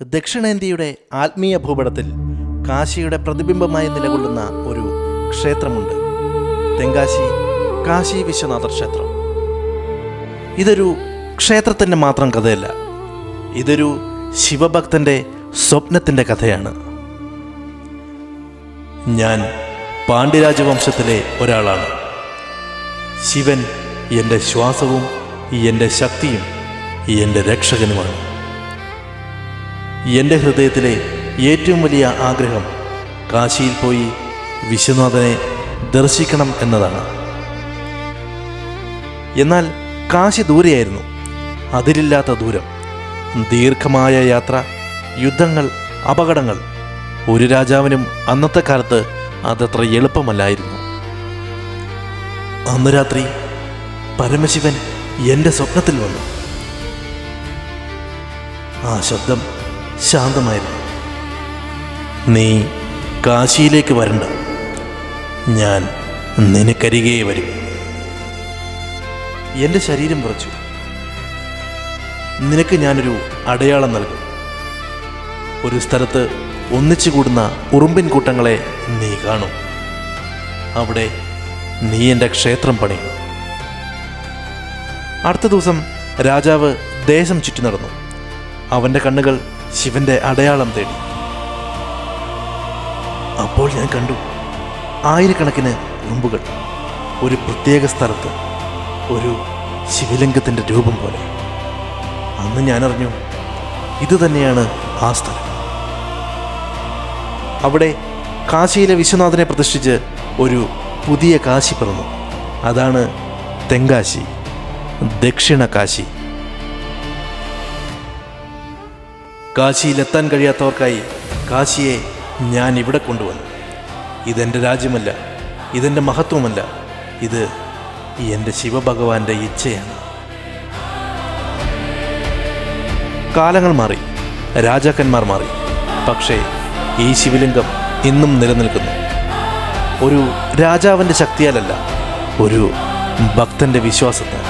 ദക്ഷിണേന്ത്യയുടെ ആത്മീയ ഭൂപടത്തിൽ കാശിയുടെ പ്രതിബിംബമായി നിലകൊള്ളുന്ന ഒരു ക്ഷേത്രമുണ്ട്. തെങ്കാശി കാശി വിശ്വനാഥ ക്ഷേത്രം. ഇതൊരു ക്ഷേത്രത്തിൻ്റെ മാത്രം കഥയല്ല, ഇതൊരു ശിവഭക്തൻ്റെ സ്വപ്നത്തിൻ്റെ കഥയാണ്. ഞാൻ പാണ്ഡ്യരാജവംശത്തിലെ ഒരാളാണ്. ശിവൻ എൻ്റെ ശ്വാസവും എൻ്റെ ശക്തിയും എൻ്റെ രക്ഷകനുമാണ്. എൻ്റെ ഹൃദയത്തിലെ ഏറ്റവും വലിയ ആഗ്രഹം കാശിയിൽ പോയി വിശ്വനാഥനെ ദർശിക്കണം എന്നതാണ്. എന്നാൽ കാശി ദൂരെയായിരുന്നു, അതിരില്ലാത്ത ദൂരം, ദീർഘമായ യാത്ര, യുദ്ധങ്ങൾ, അപകടങ്ങൾ. ഒരു രാജാവിനും അന്നത്തെ കാലത്ത് അതത്ര എളുപ്പമല്ലായിരുന്നു. അന്ന് രാത്രി പരമശിവൻ എൻ്റെ സ്വപ്നത്തിൽ വന്നു. ആ ശബ്ദം ശാന്തമായിരുന്നു. നീ കാശിയിലേക്ക് വരണ്ട, ഞാൻ നിനക്കരികെ വരും. എൻ്റെ ശരീരം വിറച്ചു. നിനക്ക് ഞാനൊരു അടയാളം നൽകും. ഒരു സ്ഥലത്ത് ഒന്നിച്ചു കൂടുന്ന ഉറുമ്പിൻ കൂട്ടങ്ങളെ നീ കാണും. അവിടെ നീ എൻ്റെ ക്ഷേത്രം പണിയും. അടുത്ത ദിവസം രാജാവ് ദേശം ചുറ്റി നടന്നു. അവൻ്റെ കണ്ണുകൾ ശിവന്റെ അടയാളം തേടി. അപ്പോൾ ഞാൻ കണ്ടു ആയിരക്കണക്കിന് ഉറുമ്പുകൾ ഒരു പ്രത്യേക സ്ഥലത്ത്, ഒരു ശിവലിംഗത്തിൻ്റെ രൂപം പോലെ. അന്ന് ഞാനറിഞ്ഞു, ഇത് തന്നെയാണ് ആ സ്ഥലം. അവിടെ കാശിയിലെ വിശ്വനാഥനെ പ്രതിഷ്ഠിച്ച് ഒരു പുതിയ കാശി പിറന്നു. അതാണ് തെങ്കാശി, ദക്ഷിണ കാശി. കാശിയിലെത്താൻ കഴിയാത്തവർക്കായി കാശിയെ ഞാൻ ഇവിടെ കൊണ്ടുവന്നു. ഇതെൻ്റെ രാജ്യമല്ല, ഇതെൻ്റെ മഹത്വമല്ല, ഇത് എൻ്റെ ശിവഭഗവാന്റെ ഇച്ഛയാണ്. കാലങ്ങൾ മാറി, രാജാക്കന്മാർ മാറി, പക്ഷേ ഈ ശിവലിംഗം ഇന്നും നിലനിൽക്കുന്നു. ഒരു രാജാവിൻ്റെ ശക്തിയാലല്ല, ഒരു ഭക്തൻ്റെ വിശ്വാസത്താൽ.